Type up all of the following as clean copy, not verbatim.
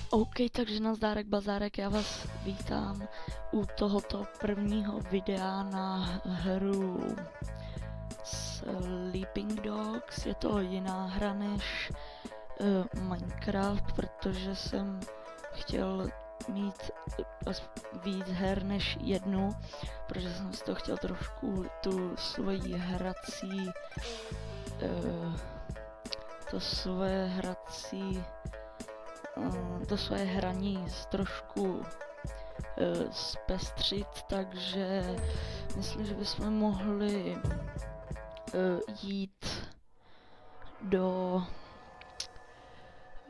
OK, takže nazdárek bazárek, já vás vítám u tohoto prvního videa na hru Sleeping Dogs. Je to jiná hra než Minecraft, protože jsem chtěl mít víc her než jednu, protože jsem si to chtěl trošku tu svoji hrací to svoje hraní trošku zpestřit, takže myslím, že bychom mohli jít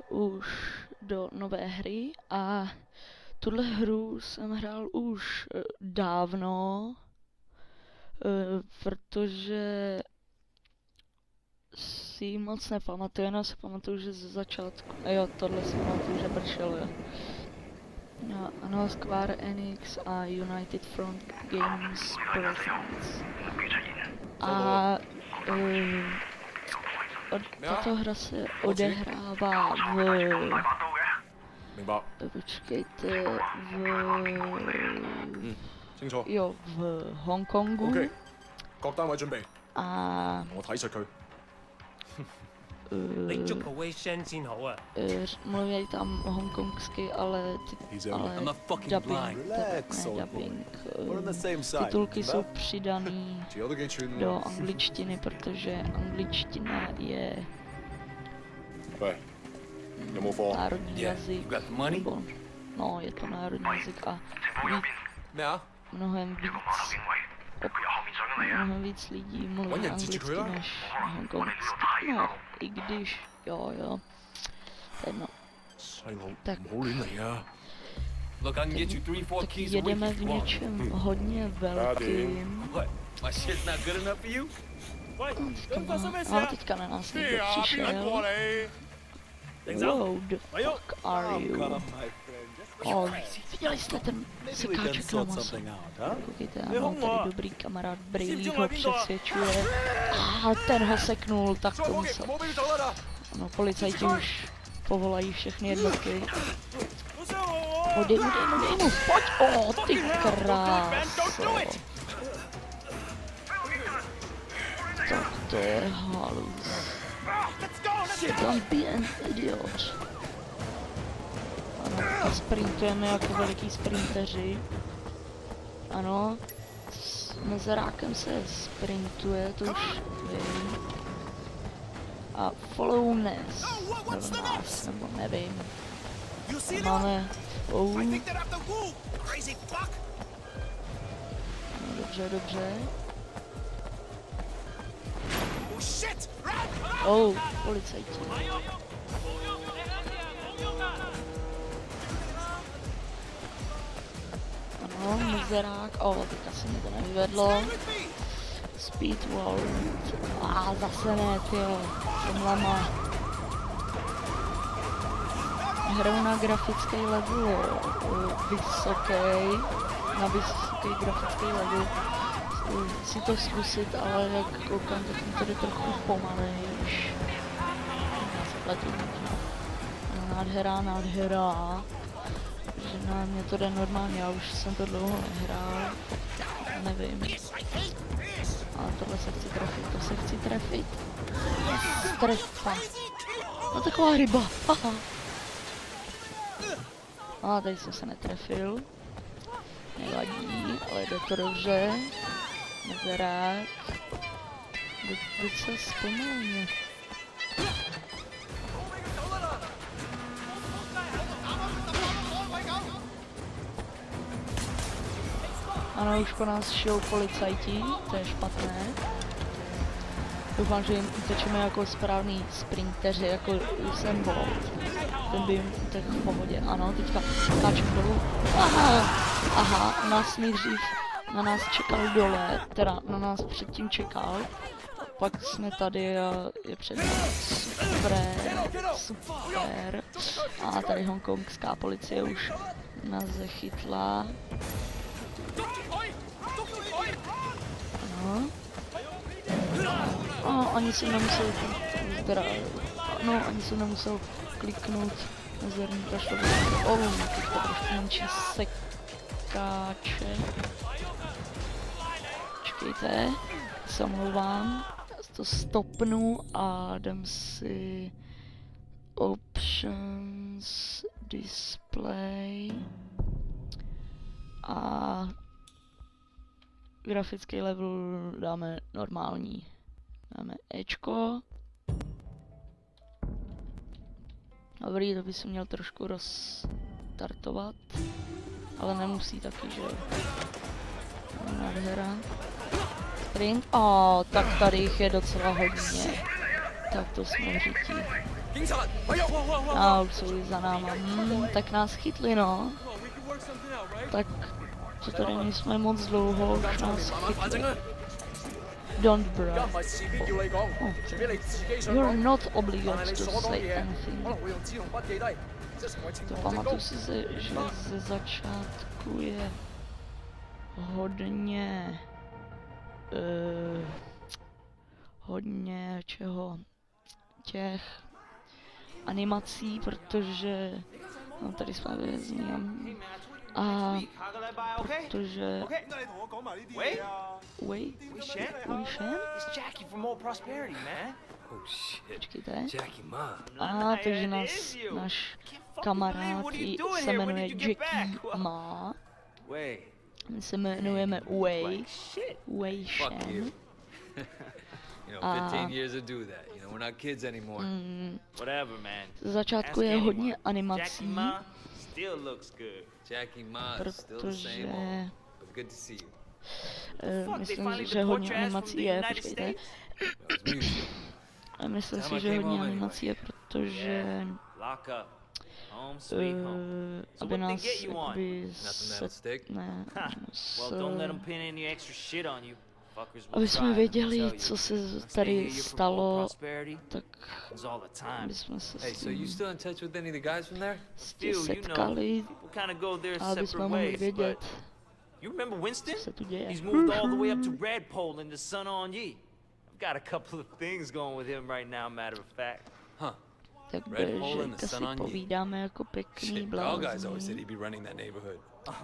už do nové hry a tuhle hru jsem hrál už dávno, protože si moc nepamatuju, jenom si pamatuju, že ze začátku, jo, tohle si pamatuju, že pršelo, jo. No, ano, Square Enix a United Front Games Presents. A tato hra se odehrává počkejte, v Hongkongu. A mluví tam hongkongsky, ale titulky jsou přidaný do angličtiny, protože angličtina je národní jazyk, nebo, no, je to národní jazyk a mnohem víc lidí mluví anglicky než hongkongsky. No, i když, jo, jedno. Tak jedeme v něčem hodně velkým. Teďka na nás někdo přišel. Wow, the fuck are you? Oh, viděli jste ten sekáček na maso? Koukejte, ano, tady dobrý kamarád Brayley ho přesvědčuje. A ten ho seknul, tak to musel. Ano, policajti už povolají všechny jednotky. Dej mu, pojď! Ty kráso. Tak to je halus. Don't be an idiot. Ano, a sprintujeme jako veliký sprinteři. Ano, s mezerákem se sprintuje, to už vím. A follow nás, nebo nevím. Máme... No, dobře. Policajti. Ano, mizerák. Teďka se mi to nevyvedlo. Speed wall. Zase ne, tyjo. Jsem lama. Hraju na grafický level vysoký. Na vysoký grafický level. Chci to zkusit, ale jak koukám, tak mi tady trochu pomalejš. Já se pletu. Nádhera. Že na mě to jde normálně, já už jsem to dlouho nehrál. Nevím. Ale tohle se chci trefit, Trefa. No taková ryba, haha. Tady jsem se netrefil. Nevadí, ale jde to dobře. Mezerák. Teď se zpomalně. Ano, už po nás šijou policajti, to je špatné. Doufám, že jim utečeme jako správný sprinteři, jako Usain Bolt. Ten by jim utekl v pohodě. Ano, teďka skáčem dolů. Aha, nás nejdřív na nás čekal dole, teda na nás předtím čekal. Pak jsme tady a je před námi super. A tady hongkongská policie už nás zachytla. Ano. Ani jsem nemusel, ani jsem nemusel kliknout Mezerní kašlový. Teďka trošku menší sekáče. Počkejte, se omlouvám. To stopnu a dám si options, display a grafický level dáme normální. Dáme Ečko. Dobrý, to by se měl trošku rozstartovat, ale nemusí taky, že jo. Nádhera. Sprint, tak tady jich je docela hodně. Tak to jsme řití. A už jsou za náma. Tak nás chytli, no. Tak to tady nejsme moc dlouho, už nás chytli. Don't brag. You're not obligated to say anything. To pamatuju si, že ze začátku je hodně čeho, těch animací, protože no tady jsme vězni a protože Wei Shen? Počkejte. Takže náš kamarád se jmenuje Jackie Ma. My se jmenujeme Wei Shen. A z začátku je hodně animací, protože myslím si, že hodně animací je, počkejte. Myslím si, že hodně animací je, protože aby nás jakoby aby jsme věděli, co se tady stalo, tak aby jsme se s tím setkali a aby jsme mohli vědět, co se tu děje. Takže si povídáme jako pěkný blázni.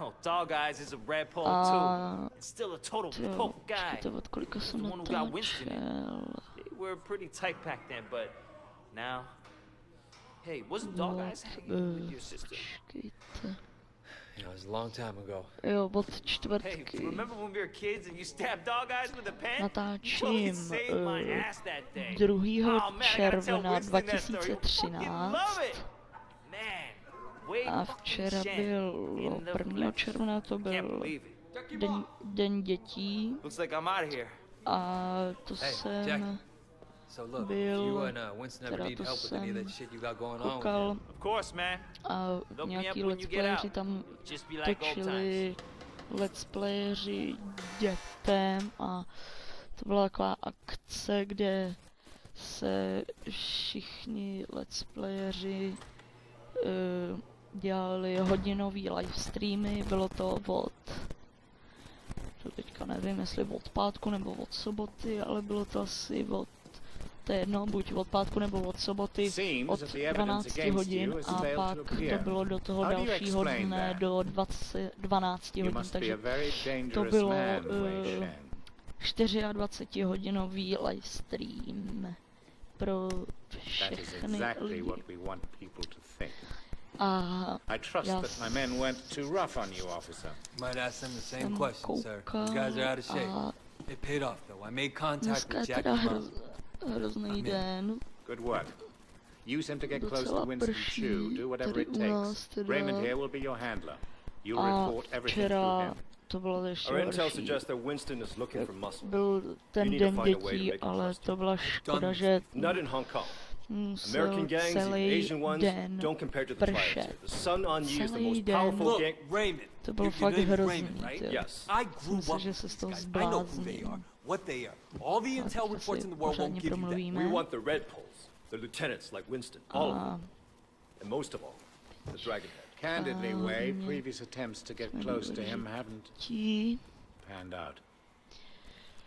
Oh, Dog Eyes is a red pole too. It's still a total poke guy. The one who got Winston. They were pretty tight back then, but now. Hey, wasn't Dog Eyes hanging with your sister? It was a long time ago. Jo, od čtvrtky. Hey, remember when we were kids and you stabbed Dog Eyes with a pen? Natáčím 2. června 2013. A včera bylo 1. června, to byl den dětí. A to jsem byl, teda to jsem koukal a nějaký let's playeři tam točili let's playeři dětem a to byla taková akce, kde se všichni let's playeři dělali hodinový livestreamy, bylo to teďka nevím, jestli od pátku nebo od soboty, ale bylo to asi to je jedno, buď od pátku nebo od soboty od 12 hodin a pak to bylo do toho dalšího dne do 12 hodin, takže to bylo 24-hodinový livestream pro všechny lidi. I trust that my men weren't too rough on you, officer. Might ask them the same question, sir. You guys are out of shape. It paid off, though. I made contact with Jackie Ma. Hrozný den. Good work. Use him to get close to Winston Chu. Do whatever it takes. Raymond here will be your handler. You'll report everything to him. To bylo ještě Our intel suggests that Winston is looking for muscle. Byl ten den dětí, ale to byla škoda, že Not in Hong Kong. American gangs, the Asian ones, don't compare to the players. The Sun On Yee is the most powerful gang. Raymond, to bylo fakt hrozný, yes. I grew up že se z toho I know who they are, what they are. All the intel reports in the world won't give you that. We want the Red Poles, the lieutenants like Winston, all of them. And most of all, the Dragonhead. Candidly, Wei, previous attempts to get close to him haven't panned out.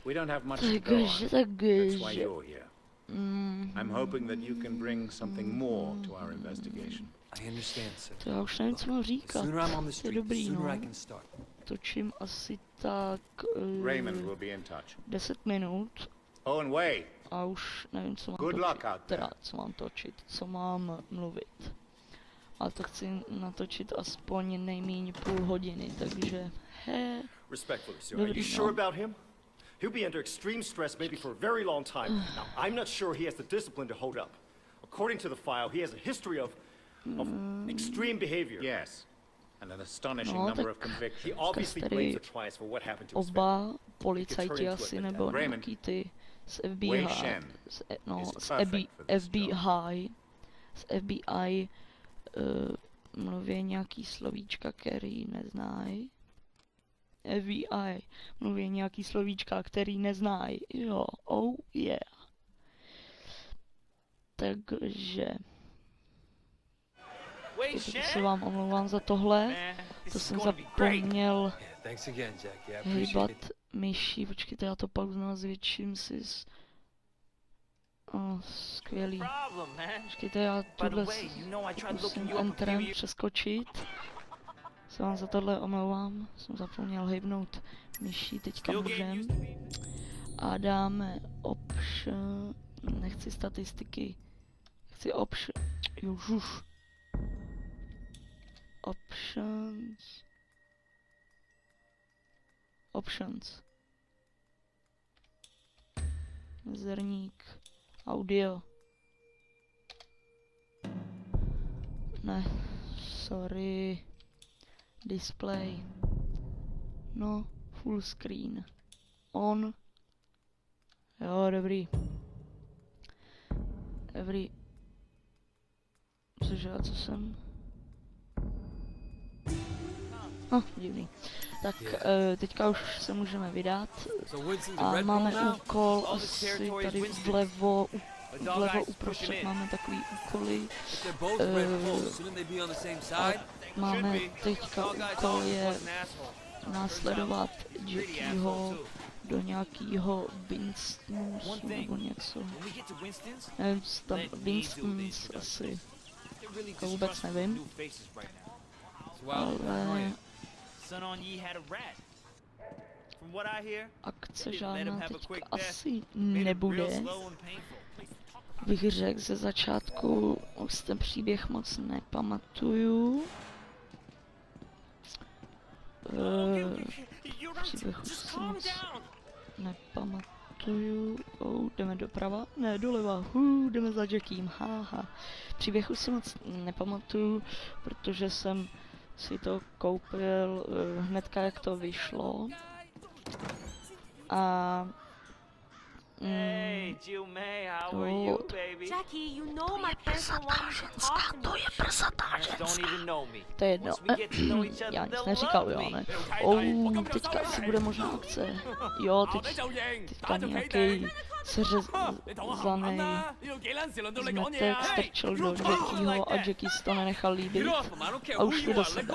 We don't have much to go on. That's why you're here. I'm hoping that you can bring something more to our investigation. I understand, sir. To já už nevím, co mám The říkat. sooner I'm on the Je street, the dobrý, sooner no. I can start. Točím asi tak Raymond will be in touch. 10 minut Owen Way, a už nevím, co mám good točit. luck out there. Teda, co mám točit, co mám mluvit. A to chci natočit aspoň nejméně půl hodiny, takže Respectfully, sir, are you Dobrý, sure no. about him? He'll be under extreme stress maybe for a very long time. Now, I'm not sure he has the discipline to hold up. According to the file, he has a history of extreme behavior. Yes, and an astonishing No, number tak of convictions. He obviously tady blames the trials for what happened to his family. oba policajti asi, nebo Raymond. nějaký ty z Wei FBI, Shen no, is z perfect for this FBI mluví nějaký slovíčka, který neznají. FBI mluví nějaký slovíčka, který neznají. Jo, oh yeah. Takže Wait, se Shen? vám omlouvám za tohle. Man, this To is jsem gonna be great. zapomněl Yeah, thanks again, Jackie. I appreciate hejbat it. myší. Počkejte, já to pak znovu zvětším si. Skvělý. Problem, man. Počkejte, já By the tohle way, you know I tried looking musím you up a few entrem years. přeskočit. Se vám za tohle omlouvám. Jsem zapomněl hejbnout myší. Teďka Still getting můžem. used to me. A dáme option. Nechci statistiky. Chci option. Ježuš. Options. Options. Zrník. Audio. Ne. Sorry. Display. No. Full screen. On. Jo, dobrý. Dobrý. Cože, a co jsem? Divný. Tak teďka už se můžeme vydat. So Winston's a A Red máme Bull now? úkol All this asi territory is tady Winston's. vlevo, The dog vlevo eyes pushing uprostřed in. máme takový úkoly. If they're both Red Bulls, shouldn't they be on the same side? Máme Should be. teďka Dog eyes úkol always je was an asshole. následovat Pretty Jackieho asshole too. do nějakýho Winstonsu One thing. nebo něco. When we get to Winston's, Nevím, co tam let me do Winston's the asi. they're really To vůbec distrustful nevím. new faces right now. It's wild Ale paranoia. Sun On Yee had a rat. From what I hear, akce Let him žádná have a teďka quick death. asi made it nebude. real slow and painful. Bych řekl ze začátku, už ten příběh moc nepamatuju. Příběh už si moc nepamatuju. Jdeme doprava? Ne, doleva. Jdeme za Jackiem. Haha. Příběh už si moc nepamatuju, protože jsem si to koupil hnedka, jak to vyšlo. A Hey, Jill May, how are you, Dude. baby? Jackie, you know my parents don't want you to talk to me. Parents don't even know me. to je jedno. Once we get to know each other, Já nic they'll neříkal, love jo, me. ne? Teďka asi bude možná akce. Jo, teďka nějaký seřezaný zmetek strčil do Jackieho a Jackie si to nenechal líbit. A už jde do sebe.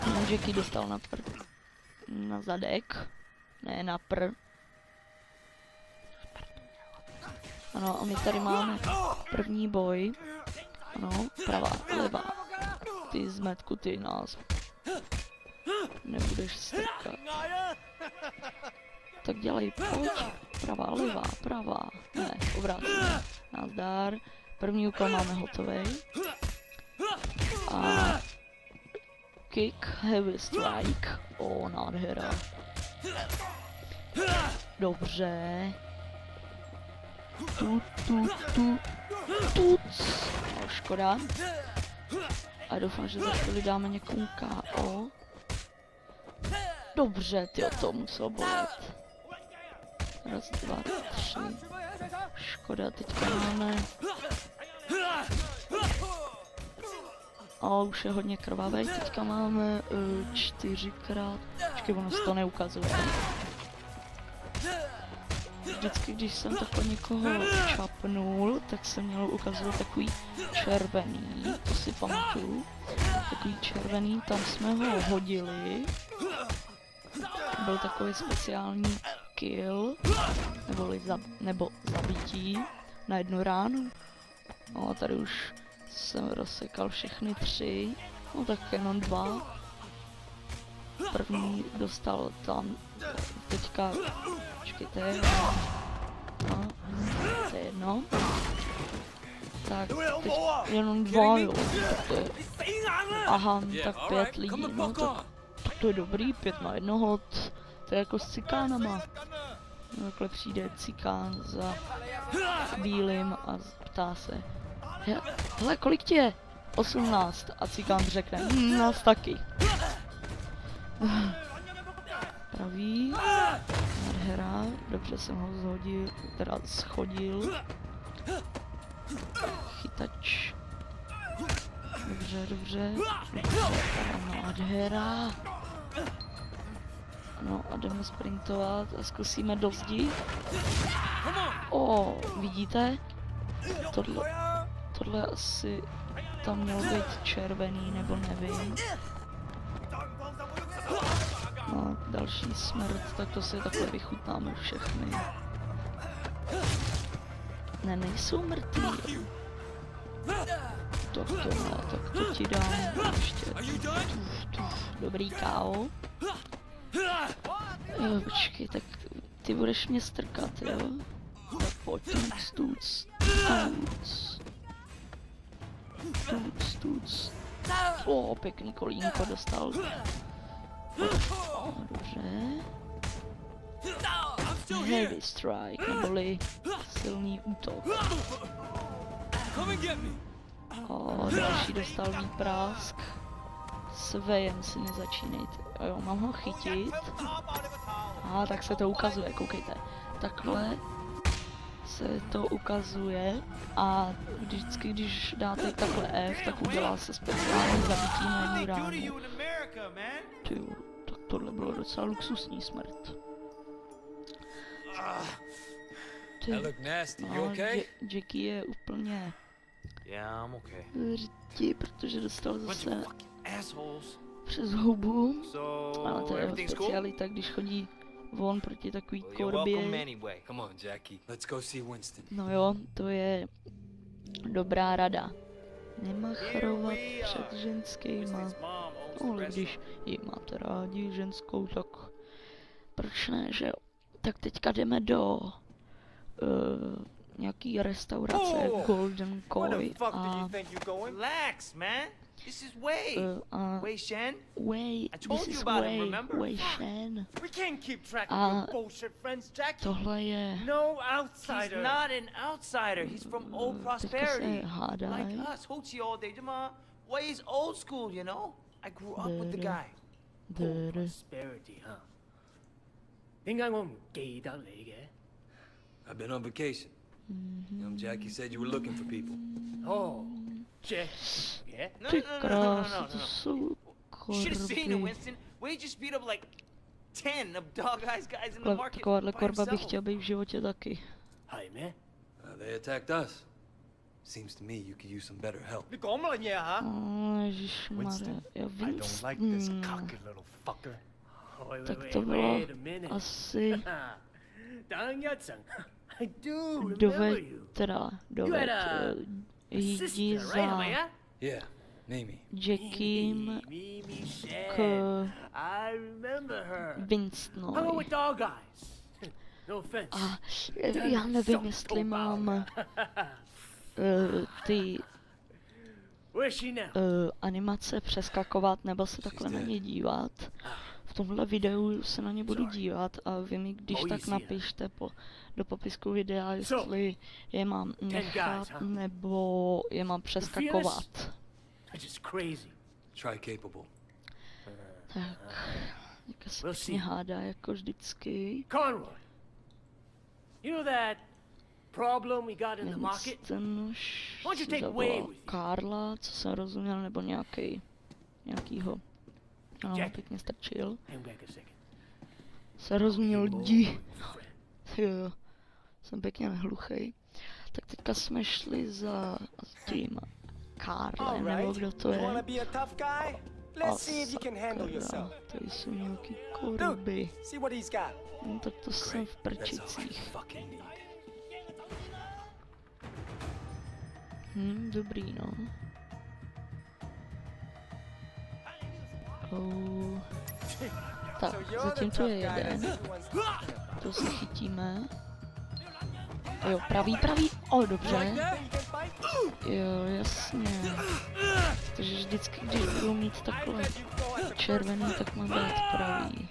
No, Jackie dostal na zadek. Ne, na Ano, a my tady máme první boj. Ano, pravá, levá. Ty zmetku, ty nás nebudeš strkat. Tak dělej, pojď. Pravá, levá, pravá. Ne, obráceně. Nazdar. První úkol máme hotový. A kick, heavy strike. Nádhera. Dobře. Tuc. No, škoda. A doufám, že za chvíli dáme někomu KO. Dobře, tyjo, to muselo bolet. Raz, dva, tři. Škoda, teďka máme... už je hodně krvavý, teďka máme 4krát... Počkej, ono se to neukazuje. Vždycky, když jsem takhle někoho čapnul, tak jsem měl ukazovat takový červený, to si pamatuju. Takový červený, tam jsme ho hodili. Byl takový speciální kill, nebo zabití na jednu ránu. No a tady už jsem rozsekal všechny 3, no tak jenom 2. První dostal tam, teďka, počkejte, no, to je jedno. Tak, teď jenom 2, jo, to je, aha, tak 5 lidí, no tak to je dobrý, 5 na 1, to je jako s cikánama. No, takhle přijde cikán za bílým a ptá se, hele, kolik ti je? 18. A cikán řekne, nás taky. Pravý, nádhera, dobře jsem ho zhodil, teda schodil. Chytač. Dobře, dobře. Nádhera. No a jdeme sprintovat a zkusíme do zdi. Vidíte? Tohle asi tam mělo být červený, nebo nevím. No, další smrt, tak to si takhle vychutnáme všechny. Ne, nejsou mrtví. To ne, tak to ti dám ještě. Dobrý KO. Jo, počkej, tak ty budeš mě strkat, jo? Tak pojď, tuc. Pěkný kolínko dostal. Dobře. Heavy strike, neboli silný útok. Další dostal výprask. S vejem si nezačínejte. Jo, mám ho chytit. Tak se to ukazuje, koukejte. Takhle se to ukazuje a vždycky, když dáte takhle F, tak udělá se speciální zabití na jednu ránu. Tyjo, tak tohle bylo docela luxusní smrt. Jackie je úplně rti, protože dostal zase přes hubu, ale to je jeho specialita, když chodí von proti takový korbě. No jo, to je dobrá rada. Nemachrovat před ženskýma. No, ale když ji máte rádi ženskou, tak proč ne, že jo? Tak teďka jdeme do nějaký restaurace Golden Koi a Relax, man. This is Wei. Wei Shen. This is Wei Shen. We can't keep track of your bullshit friends, Jackie. Tohle je... No outsider. He's not an outsider. He's from old prosperity. Like us, Hochi all day. Wei's old school, you know? I grew up with the guy. Old prosperity, huh? 點解我唔記得你嘅? I've been on vacation. Jackie said you were looking for people. Oh, Jack. Yeah? No. You should have seen it, Winston. Wei just beat up like 10 of Dog Eyes guys in the market. Takováhle korba bych chtěl být v životě taky. Hi, man. They attacked us. Seems to me you could use some better help. Ježišmarja, I don't like this cocky little fucker. Tak to bylo asi doved jdi za Jackiem k Winstonovi. A já nevím, jestli mám ty animace přeskakovat nebo se takhle na ně dívat. V tomhle videu se na ně budu dívat a vy mi když tak napište do popisku videa, jestli je mám nechat nebo je mám přeskakovat. Tak, teďka se pěkně hádá jako vždycky. Winston si zavolal Karla, co jsem rozuměl, nebo nějakýho. No, pěkně strčil. Se rozuměl jdi. Jo, jsem pěkně nehluchej. Tak teďka jsme šli za tím Karlem, nebo kdo to je. A sakra, tady jsou nějaký korby. No tak to jsem v prčicích. Dobrý, no. Tak, zatím tu je jeden. To si chytíme. Jo, pravý. Dobře. Jo, jasně. Takže vždycky, když budu mít takhle červený, tak mám dát pravý.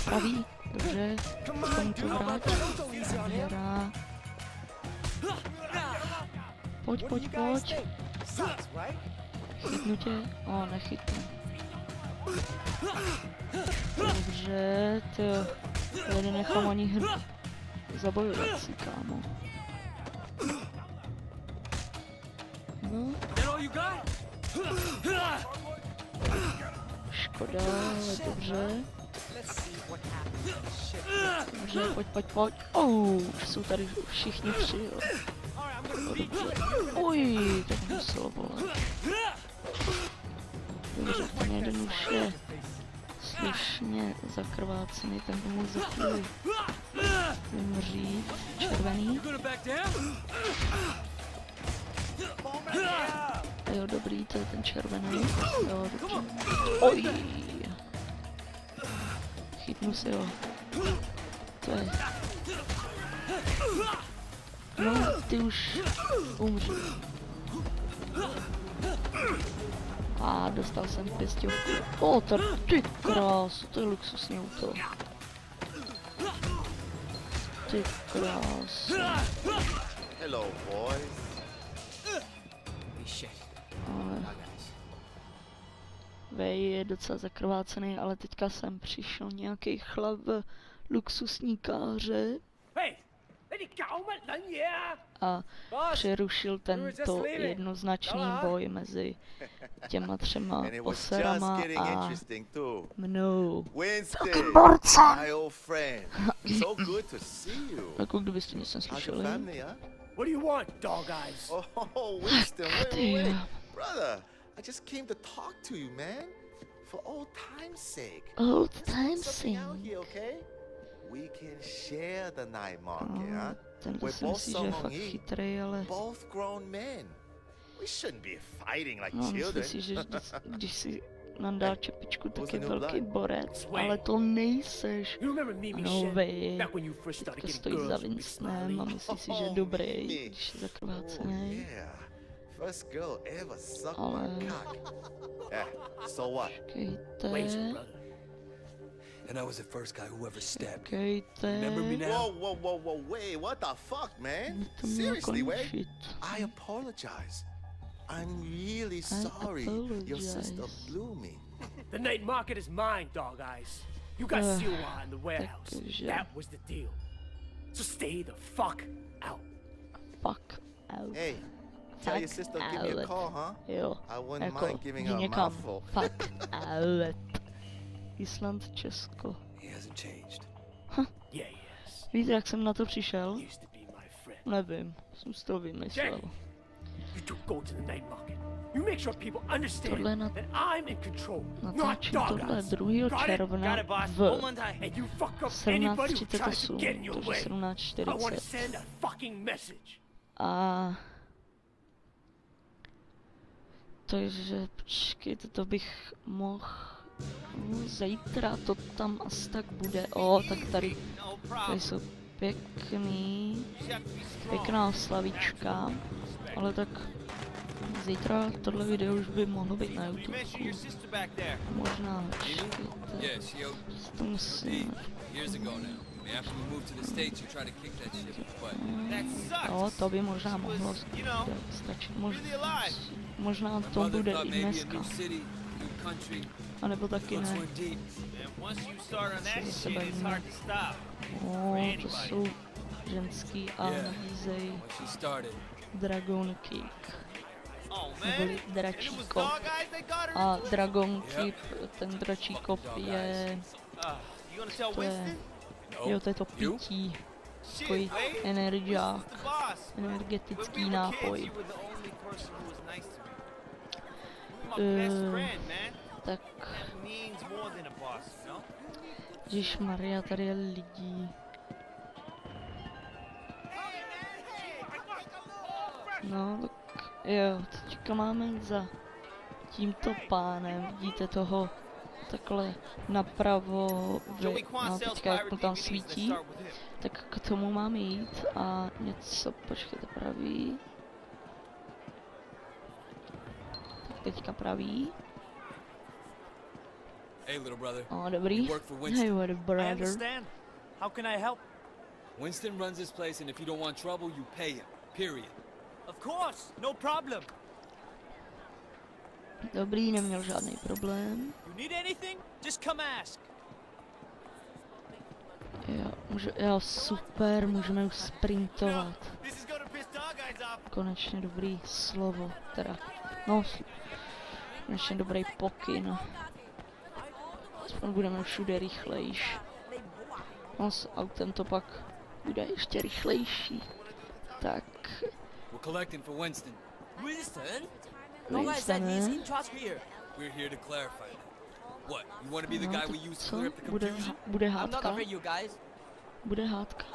Pravý, dobře. Tomu to vrátí. Hra. Pojď. Chytnu tě? Nechytnu. Dobře, to tady nechám ani zabojovat si, kámo. No. Škoda, ale dobře. Dobře, pojď. Už jsou tady všichni tři, jo. Oj, tak muselo bolet. Dobře, ten jeden už je slušně zakrvácený, ten by mohl za chvíli vymřít. Červený. Jo, dobrý, to je ten červený. Jo, dobře. Oj! Chytnu si ho. To je... No, ty už umří. Dostal jsem pěstěvku. Ty krásu, to je luxusní auto. Ty krásu. Hello, boys. Vej je docela zakrvácený, ale teďka sem přišel nějaký chlap v luxusní káře a přerušil tento jednoznačný boj mezi těma třema oserama a mnou. Takým borcem! Jako kdybyste nic neslyšeli. What do you want, dog eyes? Oh, Winston, wait. Brother, I just came to talk to you, man. For old time's sake. Old time's sake. Okay? We can share the night market, huh? Tenhle si myslí, že je fakt chytrý, ale... Both grown men. We shouldn't be fighting like children. Myslí si, že když si nandá čepičku, tak je velký borec, ale to nejseš. No vej, teďka stojí za Winstonem a myslí si, že je dobrý, když je zakrvácený. Ale... Počkejte... And I was the first guy who ever stepped. Počkejte... Remember me now? Whoa, wait, what the fuck, man? Seriously, wait. I apologize. I'm really sorry. Your sister blew me. The night market is mine, dog eyes. You got Siwa in the warehouse. That was the deal. So stay the fuck out. Fuck out. Hey, tell your sister to give me a call, huh? Jo, I wouldn't mind giving her a někam. mouthful. Fuck out. Island, Česko. He hasn't changed. Yeah, yes. Víte, jak jsem na to přišel? Used to be my friend. Nevím, jsem si to vymyslel. You two go to the night market. You make sure people understand that I'm in control, not dog eyes. 2. června v 17:38, takže 17:40. A... Takže, počkejte, to bych mohl... Zítra to tam asi tak bude. Tak tady jsou pěkná slavička, ale tak zítra tohle video už by mohlo být na YouTube. Možná, to musím... To by možná mohlo stačit. Možná to bude i dneska. A nebo taky ne. Se bavíme. To jsou ženský a nabízejí Dragon Cake. Neboli dračí kop. A Dragon Cake, ten dračí kop je... To je to pití. Takový energetický nápoj. Tak... Ježišmarja, tady je lidí. No, tak Jo, teďka máme jít za tímto pánem, vidíte toho takhle napravo, no teďka jak mu tam svítí, tak k tomu máme jít a něco, počkejte, praví. Tak teďka praví. Hey, little brother. O, dobrý. You work for Winston. Hey, what a I brother. understand. How can I help? Winston runs this place, and if you don't want trouble, you pay him. Period. Of course, no problem. Dobrý, neměl žádný problém. You need anything? Just come ask. Jo, super, můžeme už sprintovat. This is gonna piss dog eyes off. Konečně dobrý slovo, teda, no, konečně dobrý pokyn. Aspoň budeme všude rychlejší. No, s autem to pak bude ještě rychlejší. Tak, We're collecting for Winston. Winston? Winston, We're here to clarify that. What? You want to be the guy we use to co? clear up the confusion? Bude hádka? you guys. Bude hádka.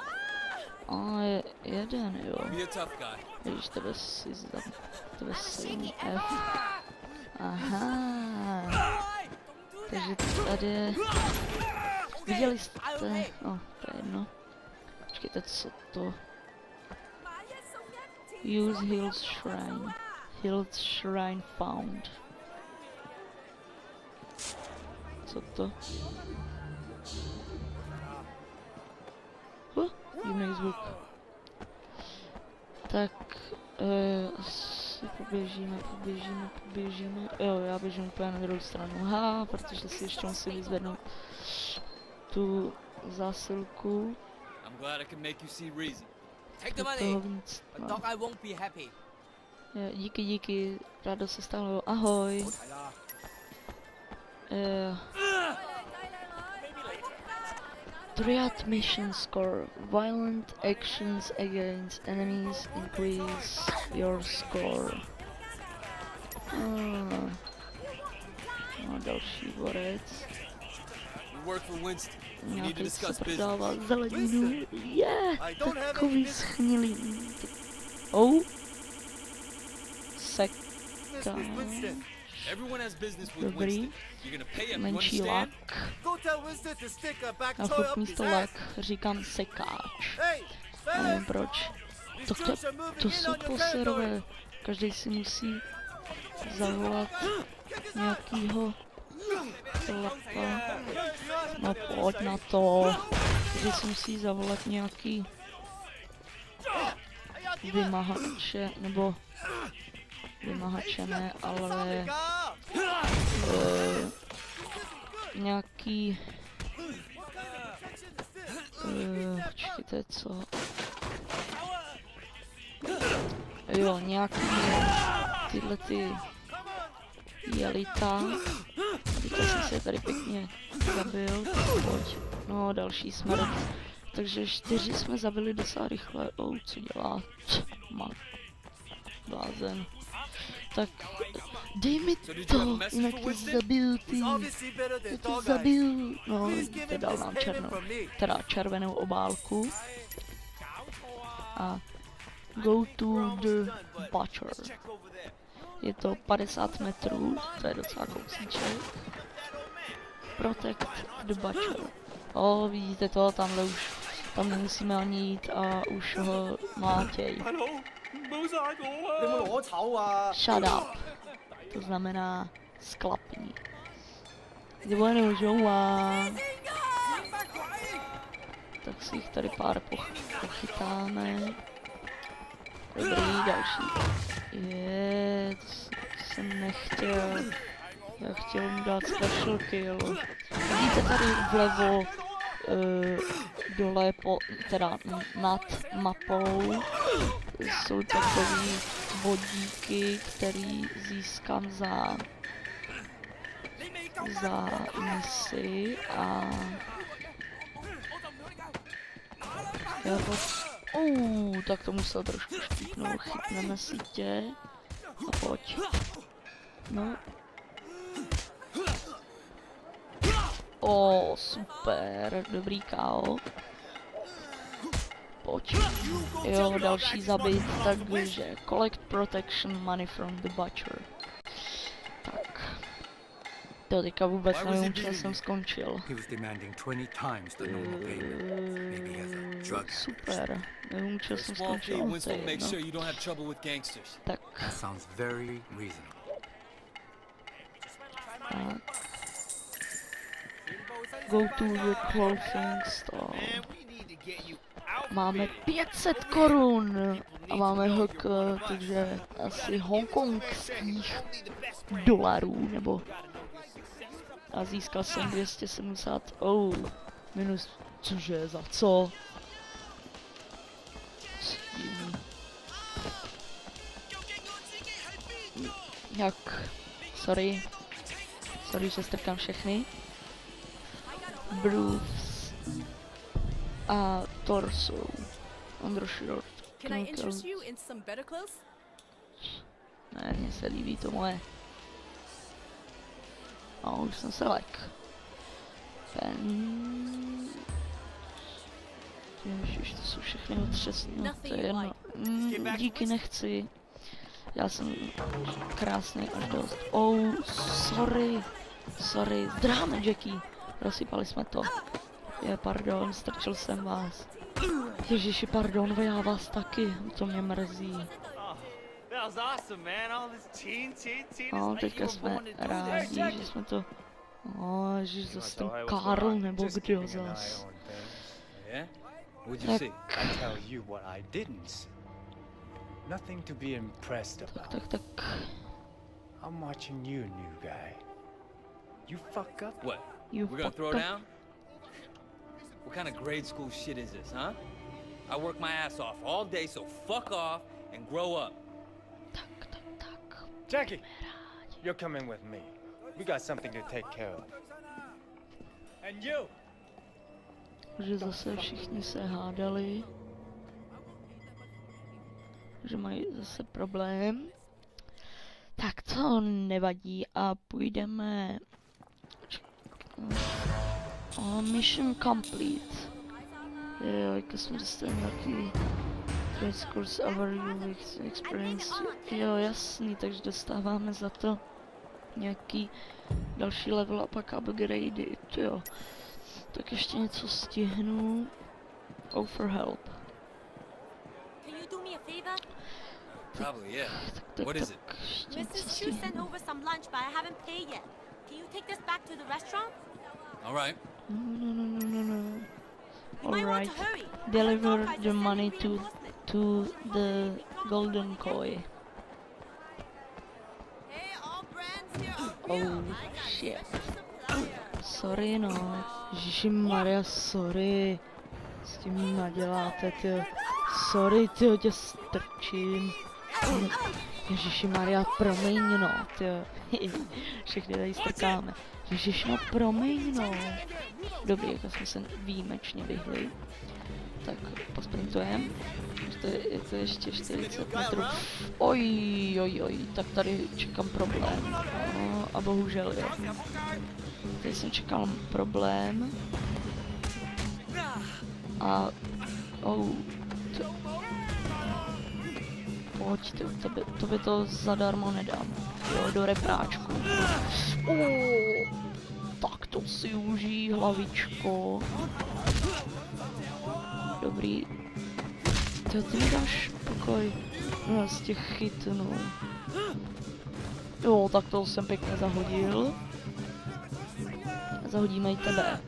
A jeden, jo. Be a tough guy. Když tebe si silný F. Aha. Takže tady je... Viděli jste? No, to je jedno. Počkejte, co to? Use Hill's Shrine. Hill's Shrine found. Co to? Divný zvuk. Tak, asi poběžíme. Jo, já běžím úplně na druhou stranu. Protože si ještě musím vyzvednout tu zásilku. I'm glad I can make you see reason. Take the Toho money. víc. A No. dog I won't be happy. Jo, díky, rádo se stalo. Ahoj. Triad mission score. Violent actions against enemies increase your score. No, další borec. We work for Winston. We need to Nějaký discuss se business. prodává zeleninu. Takový schnilý. Oh. Seka. Everyone has business with Dobrý. Winston. You're gonna pay him, you Menší understand? lak. Go tell Winston to stick a back A toy furt up místo his lak ass. říkám sekáč. Hey, Nevím fellas, proč. these troops are moving To in jsou on your poserové. territory. Každý si musí zavolat nějakýho chlapa. No pojď na to. Každý si musí zavolat nějaký vymahače, nebo vymahače ne, ale nějaký počkejte, co? Jo, nějaký tyhle ty jelita. Teďka jsem se tady pěkně zabil. Pojď. No, další smrt. Takže 4 jsme zabili docela rychle. Co dělá? Blázen. Tak dej mi to, jinak tě zabiju, ty. Já tě zabiju. No, to dal nám červenou obálku. A go to the butcher. Je to 50 metrů, to je docela kousíček. Protect the butcher. Vidíte to, tamhle už, tam nemusíme ani jít a už ho mátěj. Shut up. To znamená sklapni. Tak si jich tady pár pochytáme. Dobrý, další. To jsem nechtěl. Já chtěl mu dát special kill. Vidíte tady vlevo, dole, teda nad mapou, jsou takový bodíky, který získám za misi a tak to musel trošku štípnout, chytneme si tě a pojď. No. Super, dobrý KO. pojď. Jo, další zabit, takže collect protection money from the butcher. Tak. To teďka vůbec nevím, čeho jsem skončil. Super. Nevím, čeho jsem skončil, to je jedno. Tak. Go to the clothing store. Máme 500 korun a máme HK, takže asi hongkongských dolarů, nebo a získal jsem 270, minus, cože, za co? Jak, sorry, že strkám všechny. Bruce a torso. Undershirt. Can I interest you in some better clothes? Ne, mně se líbí to moje. A už jsem se lek. Ježiš, to jsou všechny otřesné. To je jedno. Díky, nechci. Já jsem krásný až dost. Sorry. Zdráme, Jackie. Rozsypali jsme to. Pardon, strčil jsem vás. Ježiši, pardon, já vás taky. To mě mrzí. No, teďka jsme rádi, že jsme to... že zase ten Karl nebo kdo zas. Tak. I'm watching you, new guy. You fuck up? What? We're gonna throw down? What kind of grade school shit is this, huh? I work my ass off all day, so fuck off and grow up. Tak. Jackie, you're coming with me. We got something to take care of. And you! Že zase všichni se hádali. Že mají zase problém. Tak to nevadí a půjdeme... mission complete. Jo, jako jsme dostali nějaký trade scores overview experience. Jo, jasný, takže dostáváme za to nějaký další level a pak upgradey, jo. Tak ještě něco stihnu. For help. Can you do me a favor? Probably, yeah. What is it? Mrs. Chu sent over some lunch, but I haven't paid yet. Can you take this back to the restaurant? All right. No. You might want to hurry. Deliver the money to the golden koi. Hey, all brands here. Shit. Sorry, no. Ježišmarja, sorry. S tím naděláte, tyjo. Sorry, tyjo, tě strčím. Ježišmarja, promiň, no, tyjo. Všechny tady strkáme. Ježiš, no, promiň, no. Dobrý, jako jsme se výjimečně vyhli. Tak posprintujeme. Je to ještě 40 metrů. Oj, tak tady čekám problém. No, a bohužel, jo. Tady jsem čekal problém. A... Pojď, tobě to zadarmo nedám. Jo, do repráčku. Tak to si užij, hlavičko. Dobrý. Ty mi dáš pokoj. No, z těch chytnů. Jo, tak to jsem pěkně zahodil. Zahodíme i tebe.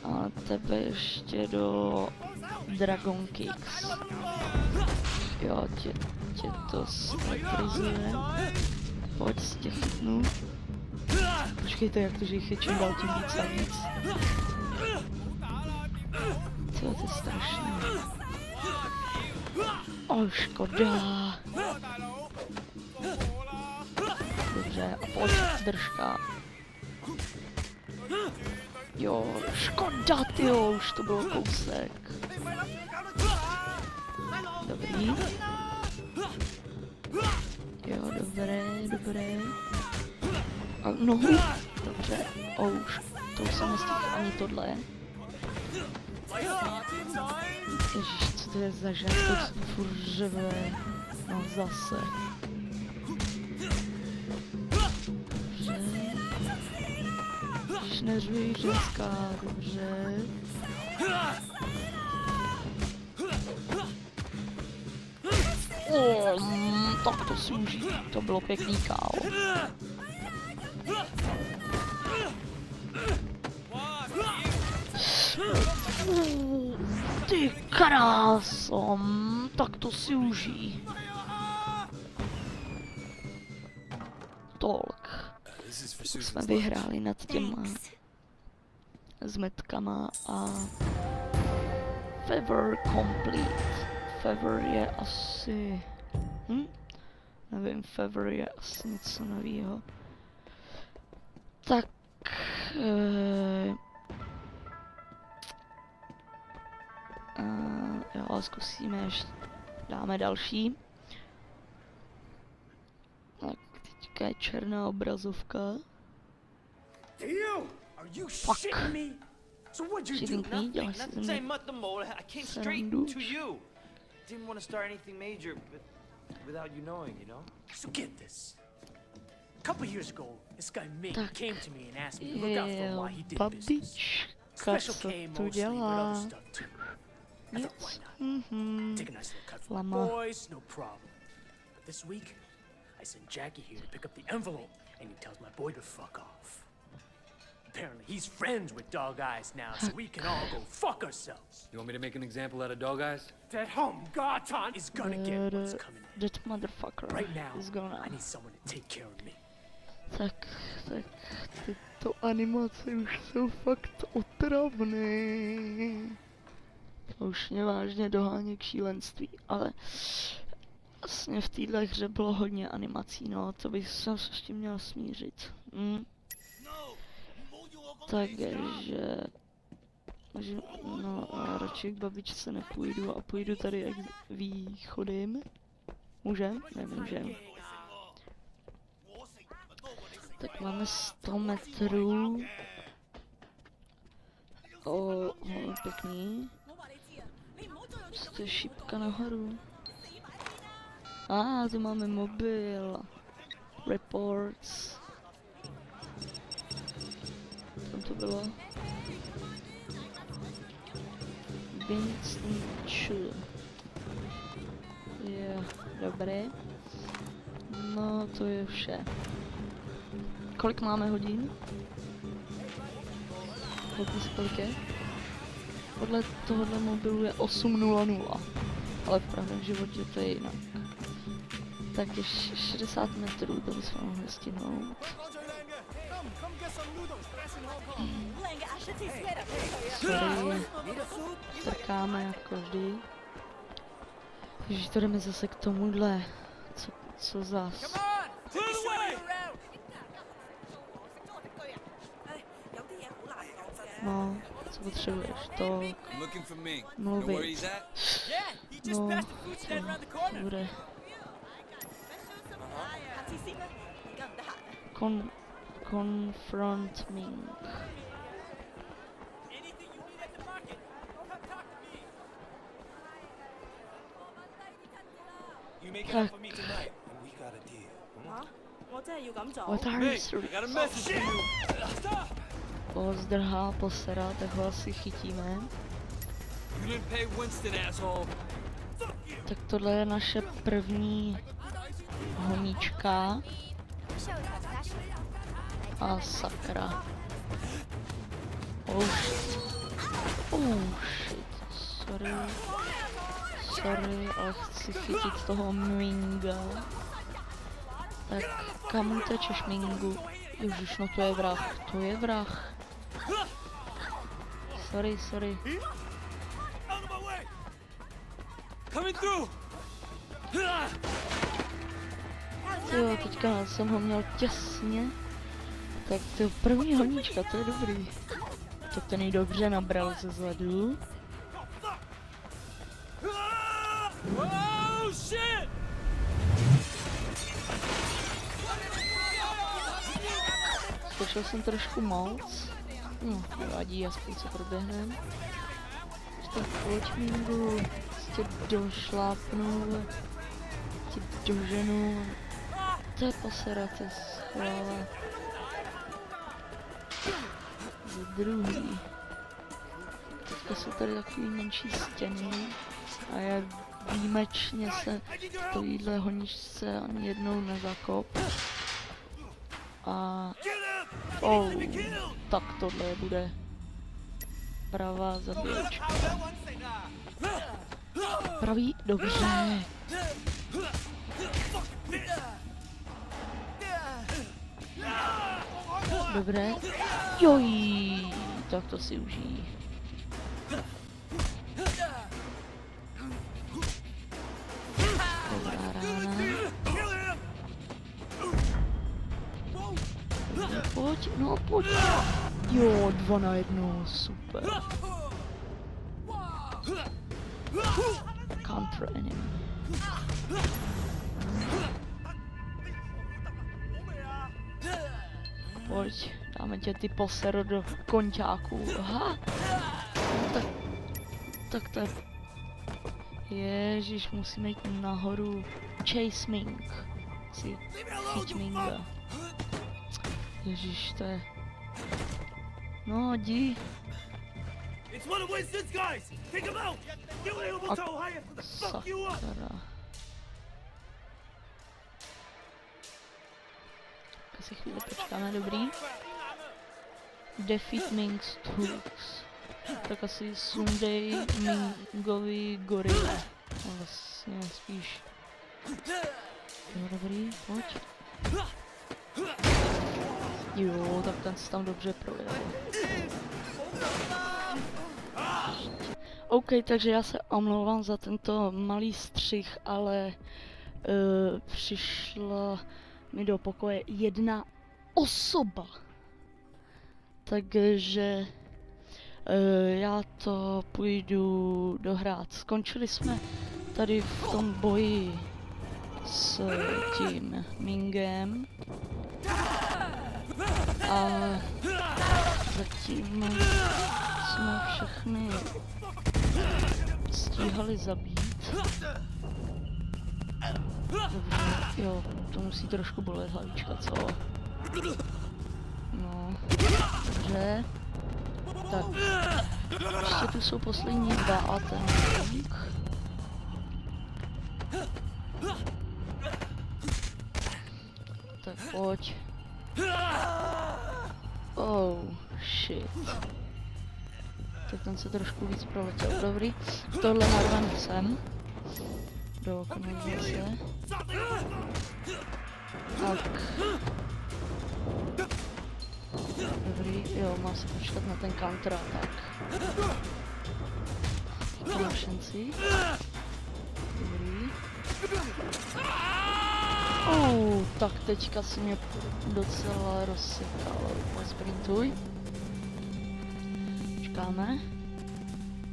A tebe ještě do Dragon Kicks. Jo, tě to stabilizuje. Pojď, z těch chytnu. Počkejte, jak to, že jich je čím dál tím víc a víc. To je strašný. Škoda. Dobře, a pojď, držka. Jo, škoda, tyjo, už to bylo kousek. Dobrý. Jo, dobré. A nohu. Dobře. Už to jsem nestihl ani tohle. Ježiš, co to je za žák, to furt řeve. No zase. Ježiš, neřuj ženská, dobře. Tak to si užij, to bylo pěkný káo. Ty kráso, tak to si užij. Tolk. Jsme vyhráli nad těma zmetkama a favor complete. Favor je asi... Nevím, favor je asi něco novýho. Tak... jo, zkusíme ještě. Dáme další. Tak, teďka je černá obrazovka. Fuck. Shitting me, děláš si ze mě srandu. Didn't want to start anything major, but without you knowing, you know? So get this. A couple years ago, this guy Ming came to me and asked me to look out for him while he did business. Special K mostly, but other stuff too. I thought, why not? Take a nice little cut for the boys, no problem. But this week, I sent Jackie here to pick up the envelope, and he tells my boy to fuck off. Apparently, he's friends with Dog Eyes now, so we can all go fuck ourselves. You want me to make an example out of Dog Eyes? That Garton is gonna get what's coming in. That motherfucker Right now, is gonna... I need someone to take care of me. Tak, tyto animace už jsou fakt otravné. Už mě vážně dohání k šílenství, ale vlastně v téhle hře bylo hodně animací, no, to bych se s tím měl smířit. Takže no a radši k babičce nepůjdu a půjdu tady východem. Můžem? Nemůžem. Tak máme 100 metrů. Pěkný. To je šipka nahoru. Tu máme mobil. Reports. Tam to bylo. Winston Chu. Je, dobré. No, to je vše. Kolik máme hodin? Kolik je? Podle tohohle mobilu je 8:00, ale v pravém životě to je jinak. Tak je 60 metrů, to bychom mohli stihnout. Sorry, strkáme jako vždy. Ježiš, to jdeme zase k tomuhle. Co zas? No, co potřebuješ? To... mluvit. No, to bude... Confront Ming. Tak. What are you? Pozdrhá, posera, tak ho asi chytíme. Tak tohle je naše první honíčka. A sakra. Oh shit. Sorry, ale chci chytit toho Minga. Tak kam utečeš, Mingu? Ježiš, no to je vrah. Sorry. Jo, teďka jsem ho měl těsně. Tak to první honíčka, to je dobrý. To ten jí dobře nabral ze zadu. Skočil jsem trošku moc. No, nevadí, aspoň se proběhneme. tak pojď Mingu, tě došlápnu, tě doženu, to je pasera, to je schvála. Za druhý. Teďka jsou tady takový menší stěny a já výjimečně se v téhle honičce ani jednou nezakop. A tak tohle bude pravá zabíječka. Pravý, dobře. Dobré. Joj, tak to si užij. Dobrá rána. Pojď, no pojď. Jo, 2 na 1, super. Counter enemy. Pojď, dáme tě ty posero do konťáků. Aha. Tak to je... Ježiš, musíme jít nahoru. Chase Ming. Si chyť Minga. Ježiš, to je... No, jdi. Sakra. Asi chvíli počkáme, dobrý. Defeat Ming's Tools. Tak asi sundej Mingovi gorila. No vlastně spíš. Jo, dobrý, pojď. Jo, tak ten se tam dobře projel. OK, takže já se omlouvám za tento malý střih, ale přišla mi do pokoje jedna osoba. Takže já to půjdu dohrát. Skončili jsme tady v tom boji s tím Mingem. A zatím jsme všechny stíhali zabít. Dobře, jo, to musí trošku bolet hlavička, co? No, dobře. Tak, ještě tu jsou poslední 2 a ten Ming. Tak pojď. Oh, shit. Tak ten se trošku víc proletěl, dobrý. Tohle narvem sem. Do kanalizace. Tak. Dobrý, jo, mám se počkat na ten counterattack. Mám šanci. Dobrý. Tak teďka si mě docela rozsekal. Sprintuj. Počkáme.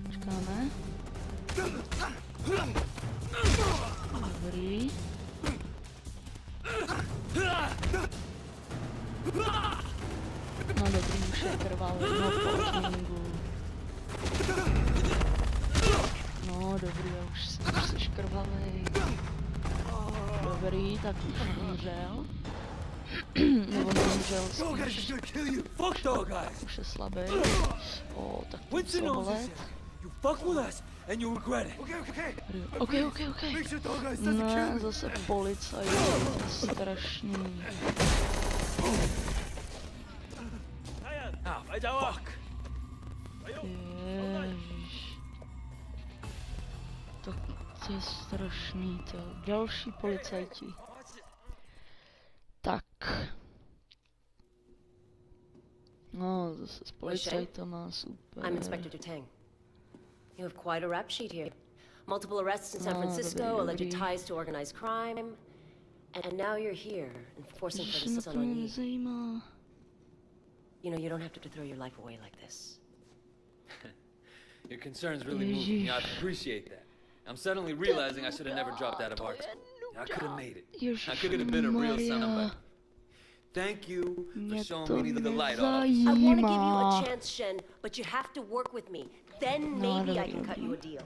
Počkáme. Dobrý. No dobrý, už je krvavý, no pojď. No dobrý, já už jsi krvavý. Dobrý, tak už umřel. Nebo neumřel spíš. Už je slabý. Tak to musel bolet. OK. Ne, zase policajt, to je strašný. Ježiš. To je strašný, to. Další policajti. Tak. No, zase s policajtama, super. I'm Inspector Dutang. You have quite a rap sheet here. Multiple arrests in San Francisco, alleged ties to organized crime, and now you're here, enforcing for the son on you. You know, you don't have to throw your life away like this. Your concerns really move me. I appreciate that. I'm suddenly realizing I should have never dropped out of art school. I could have made it. I could have been a real son of a... Thank you for Mě showing to me the light, officer. I want to give you nezajímá. a chance, Shen, but you have to work with me. Then No, maybe I dobrý, can cut you a dobrý. deal.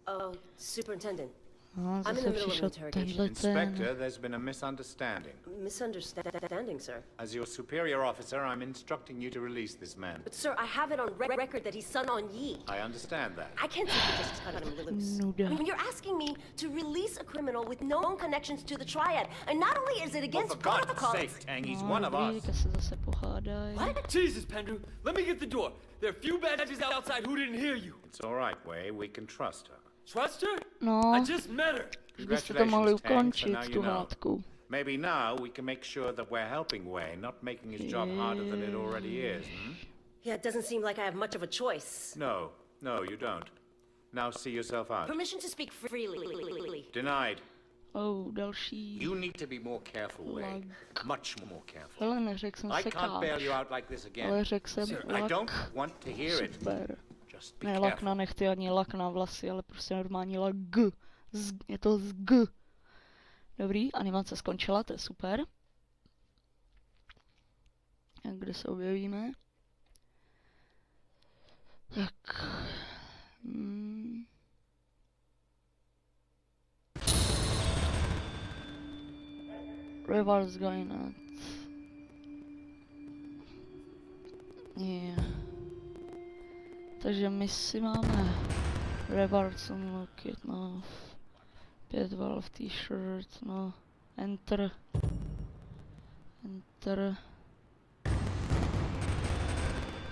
Oh, Superintendent. No, I'm in the zase middle of an přišel interrogation. tenhle ten. Inspector, there's been a misunderstanding. Misunderstanding, sir. As your superior officer, I'm instructing you to release this man. But sir, I have it on record that he's son on Yi. I understand that. I can't simply just cut him loose. Nuda. I mean, you're asking me to release a criminal with no connections to the Triad, and not only is it Well, against for God's protocol, sake, Tang, he's No, one of dobrý, us. teďka se zase pohádají. What? Jesus, Pendrew, let me get the door. There are few badges outside who didn't hear you. It's all right, Wei. We can trust her. Trust her? No, I just met her. už byste to mohli Congratulations, Tang, so ukončit, now you tu know. hádku. Maybe now we can make sure that we're helping Wei, not making his job harder than it already is. Yeah, it doesn't seem like I have much of a choice. No, you don't. Now see yourself out. Permission to speak freely. Denied. Oh, další. You need to be more careful, Wei. Lag. Much more careful. Hele, neřekl jsem I can't bail sekáč, you out like this again. ale řekl jsem I don't lak. want to hear it. Super. Just be Ne lak careful. na nechty, ani lak na vlasy, ale prostě normální lak. Je to z G. Dobrý, animace skončila, to je super. A kde se objevíme? Tak. Rewards going out. Yeah. Takže my si máme Rewards unlocked, no. 5 Valve t-shirt, no. Enter.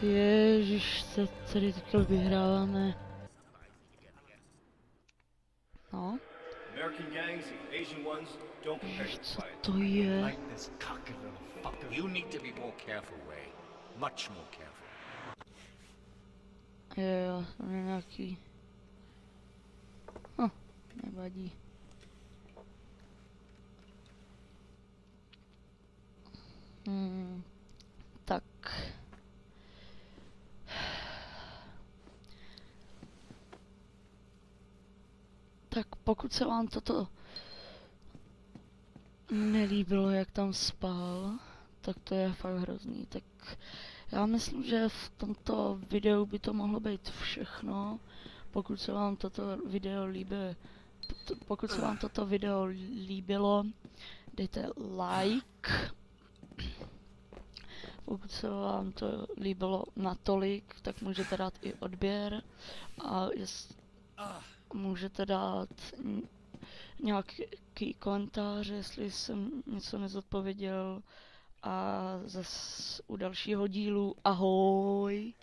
Ježiš, se tady teďka vyhráváme. No. American gangs, the Asian ones, don't compare Ježiš, to co Triad. to je? Like this cocky little fucker. You need to be more careful, Wei. Much more careful. Jo, to je nějaký... nevadí. Tak. Tak pokud se vám toto nelíbilo, jak tam spal, tak to je fakt hrozný. Tak já myslím, že v tomto videu by to mohlo být všechno. Pokud se vám toto video líbilo, dejte like. Pokud se vám to líbilo natolik, tak můžete dát i odběr a můžete dát nějaký komentář, jestli jsem něco nezodpověděl, a zase u dalšího dílu ahoj!